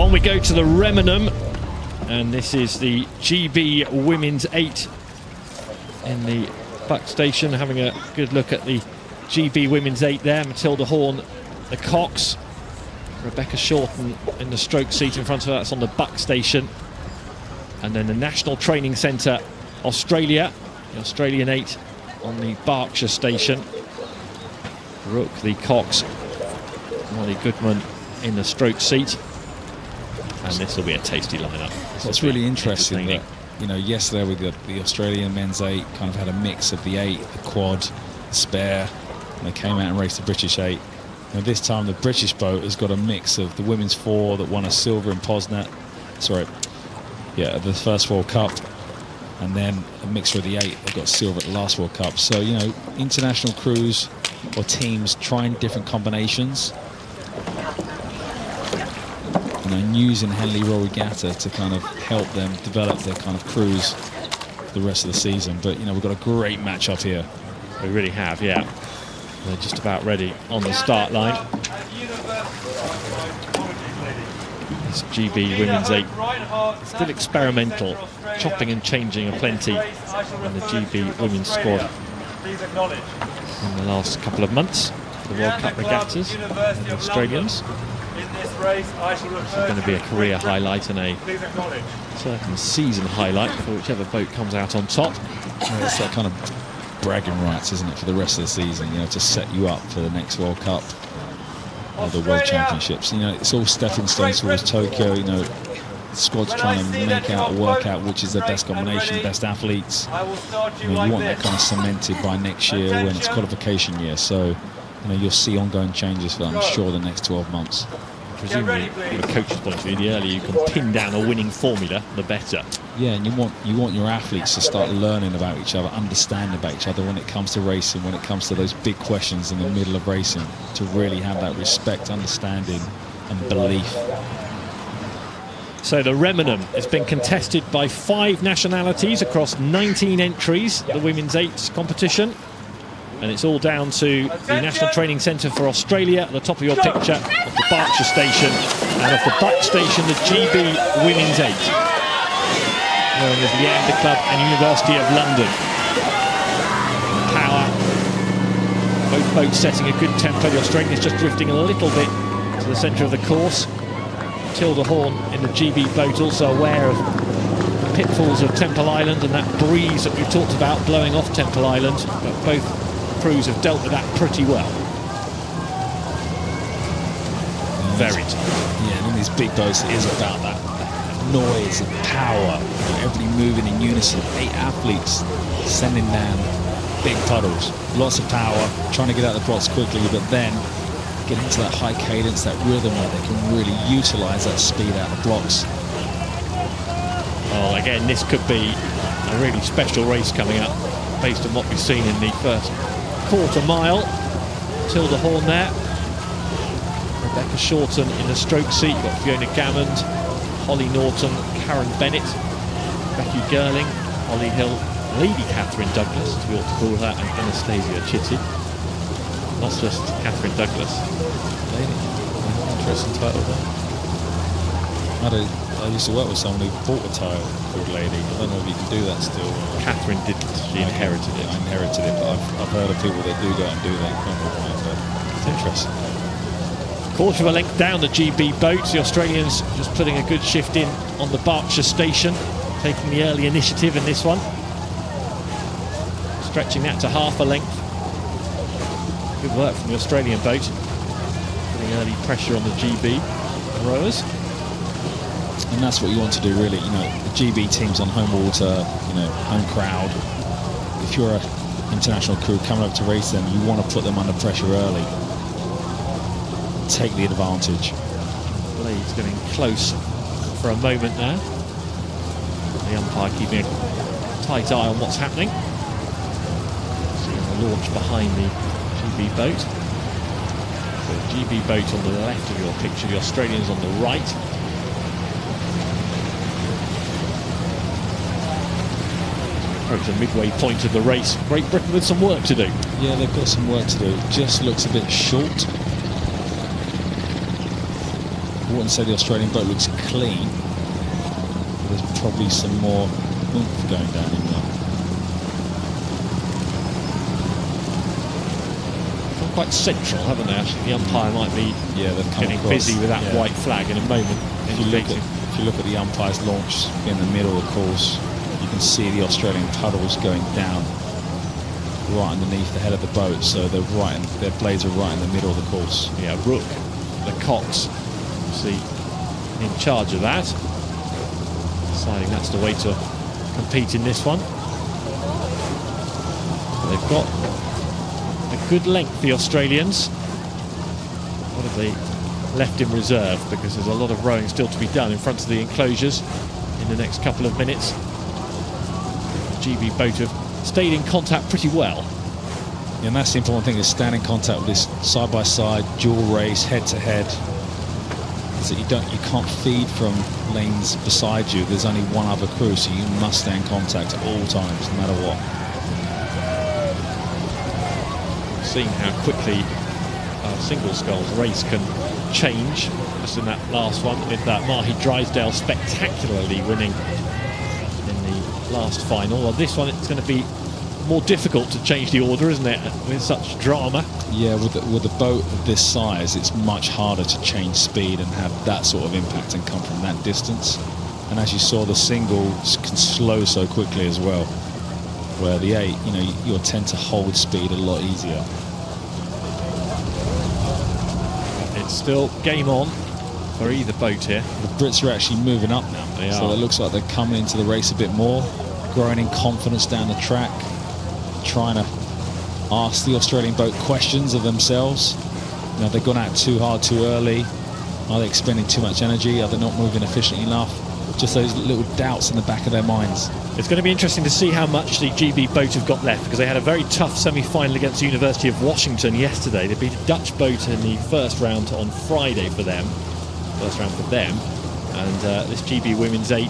On we go to the Remenham, and this is the GB Women's 8 in the buck station. Having a good look at the GB Women's 8 there. Matilda Horn, the Cox. Rebecca Shorten in the stroke seat in front of her. That's on the buck station. And then the National Training Centre, Australia, the Australian 8 on the Berkshire station. Rook, the Cox, Molly Goodman in the stroke seat. And this will be a tasty lineup. What's really interesting that, you know, yesterday with the Australian men's 8 kind of had a mix of the 8, the quad, the spare, and they came out and raced the British 8. And this time the British boat has got a mix of the women's 4 that won a silver in Poznan, the first World Cup, and then a mixture of the 8 that got silver at the last World Cup. So, you know, international crews or teams trying different combinations. And using Henley Royal Regatta to kind of help them develop their kind of crews for the rest of the season. But, you know, we've got a great match up here. We really have, yeah. They're just about ready on the start line. This GB Women's 8, still experimental, chopping and changing aplenty in the GB Women's squad in the last couple of months. The World Cup regattas and the Australians. This is going to be a career highlight and a certain season highlight for whichever boat comes out on top. Yeah, it's that kind of bragging rights, isn't it, for the rest of the season, you know, to set you up for the next World Cup or the World Championships. You know, it's all stepping stones towards Tokyo. You know, the squad's trying to make out or work out which is the best combination, best athletes. You know, you want that kind of cemented by next year when it's qualification year. So, you know, you'll see ongoing changes for, I'm sure, the next 12 months. Presumably, from a coach's point of view, the earlier you can pin down a winning formula, the better. Yeah, and you want your athletes to start learning about each other, understanding about each other when it comes to racing, when it comes to those big questions in the middle of racing, to really have that respect, understanding, and belief. So the Remenham has been contested by 5 nationalities across 19 entries, the Women's 8 competition. And it's all down to the National Training Centre for Australia at the top of your picture, of the Berkshire station, and of the buck station, the GB Women's 8, known as Leander Club and University of London. Power, both boats setting a good tempo. The Australians just drifting a little bit to the centre of the course. Matilda Horn in the GB boat, also aware of the pitfalls of Temple Island and that breeze that we've talked about blowing off Temple Island, but both crews have dealt with that pretty well. Very tough. Yeah, and in these big boats it is about that noise and power. You know, everybody moving in unison. 8 athletes sending down big puddles. Lots of power, trying to get out of the blocks quickly, but then get into that high cadence, that rhythm where they can really utilise that speed out of the blocks. Well, again, this could be a really special race coming up based on what we've seen in the first quarter mile. Matilda Horn there. Rebecca Shorten in the stroke seat. You've got Fiona Gammond, Holly Norton, Karen Bennett, Becky Girling, Holly Hill, Lady Catherine Douglas, as we ought to call her, and Anastasia Chitty. Not just Catherine Douglas. Lady. Interesting title there. I used to work with someone who bought a title called Lady. I don't know if you can do that still. Catherine didn't. She inherited it. I inherited it, but I've heard of people that do go and do that. But it's interesting. Quarter of a length down the GB boat. The Australians just putting a good shift in on the Berkshire station, taking the early initiative in this one. Stretching that to half a length. Good work from the Australian boat. Putting early pressure on the GB rowers. And that's what you want to do, really. You know, the GB team's on home water, you know, home crowd. If you're an international crew coming up to race them, you want to put them under pressure early. Take the advantage. Blade's getting close for a moment now. The umpire keeping a tight eye on what's happening. Seeing the launch behind the GB boat. So the GB boat on the left of your picture, the Australians on the right. Approach the midway point of the race. Great Britain with some work to do. Yeah, they've got some work to do. It just looks a bit short. I wouldn't say the Australian boat looks clean. There's probably some more oomph going down in there. Quite central, haven't they? Actually, the umpire might be getting busy with that white flag in a moment. If you look at the umpire's launch in the middle of the course, you can see the Australian puddles going down right underneath the head of the boat. So they're their blades are right in the middle of the course. Yeah, Rook, the Cox, see, in charge of that, deciding that's the way to compete in this one. They've got a good length, the Australians. What have they left in reserve? Because there's a lot of rowing still to be done in front of the enclosures in the next couple of minutes. The GB boat have stayed in contact pretty well. And that's the important thing, is stand in contact with this side-by-side dual race, head-to-head. Is that you can't feed from lanes beside you. There's only one other crew, so you must stay in contact at all times, no matter what. Seeing how quickly a single sculls race can change. Just in that last one, with that Mahi Drysdale spectacularly winning in the last final. Well, this one, it's going to be more difficult to change the order, isn't it, with such drama? Yeah, with the boat of this size, it's much harder to change speed and have that sort of impact and come from that distance. And as you saw, the singles can slow so quickly as well, where the 8, you'll tend to hold speed a lot easier. It's still game on for either boat here. The Brits are actually moving up now. They are. So it looks like they're coming into the race a bit more, growing in confidence down the track, trying to ask the Australian boat questions of themselves. Have they gone out too hard too early? Are they expending too much energy? Are they not moving efficiently enough? Just those little doubts in the back of their minds. It's going to be interesting to see how much the GB boat have got left, because they had a very tough semi-final against the University of Washington yesterday. They beat a Dutch boat in the first round on Friday for them. First round for them. And this GB Women's 8,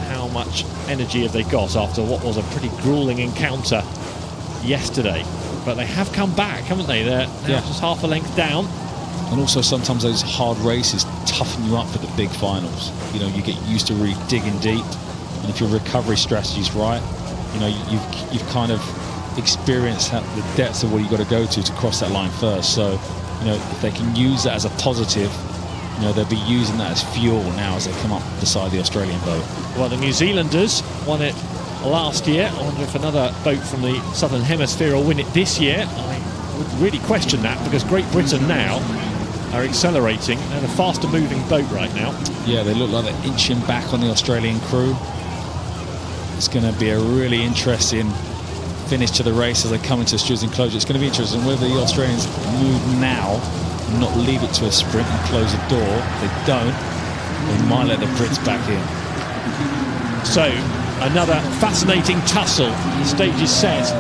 how much energy have they got after what was a pretty gruelling encounter yesterday? But they have come back, haven't they? They're now just half a length down. And also sometimes those hard races toughen you up for the big finals. You get used to really digging deep. And if your recovery strategy is right, you've kind of experienced the depths of what you've got to go to cross that line first. So, if they can use that as a positive, they'll be using that as fuel now as they come up beside the Australian boat. Well, the New Zealanders won it last year. I wonder if another boat from the Southern Hemisphere will win it this year. I would really question that, because Great Britain now are accelerating. They're the faster moving boat right now. Yeah, they look like they're inching back on the Australian crew. It's going to be a really interesting finish to the race as they come into the stewards' enclosure. It's going to be interesting whether the Australians move now and not leave it to a sprint and close the door. If they don't, they might let the Brits back in. So, another fascinating tussle. The stage is set.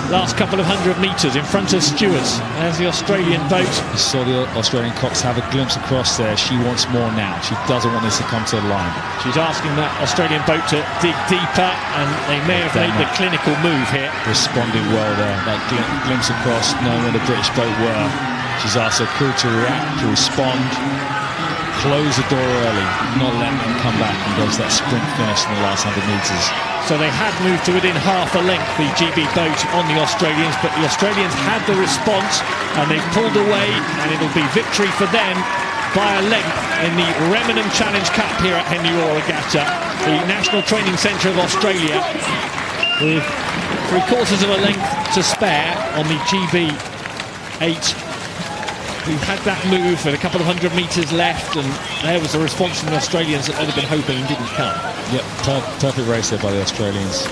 Last couple of 100 metres in front of stewards. There's the Australian boat. You saw the Australian Cox have a glimpse across there. She wants more now. She doesn't want this to come to the line. She's asking that Australian boat to dig deeper, and they may have made the clinical move here. Responding well there. That glimpse across, knowing where the British boat were. She's asked her crew to react, to respond, close the door early, not let them come back and go to that sprint finish in the last 100 metres. So they had moved to within half a length, the GB boat, on the Australians, but the Australians had the response and they've pulled away, and it'll be victory for them by a length in the Remenham Challenge Cup here at Henley Royal Regatta, the National Training Centre of Australia, with 3/4 of a length to spare on the GB 8. We've had that move with a couple of 100 metres left, and there was a response from the Australians that they'd have been hoping didn't come. Yep, perfect race there by the Australians.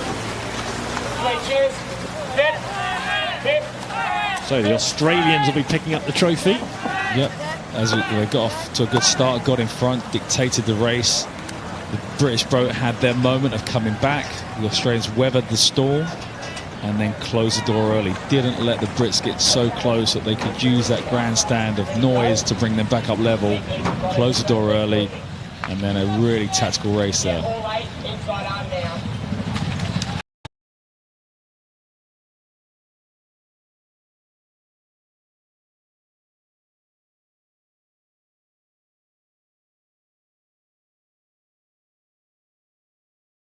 So the Australians will be picking up the trophy. Yep, as they got off to a good start, got in front, dictated the race. The British boat had their moment of coming back. The Australians weathered the storm and then closed the door early. Didn't let the Brits get so close that they could use that grandstand of noise to bring them back up level. Closed the door early, and then a really tactical race there.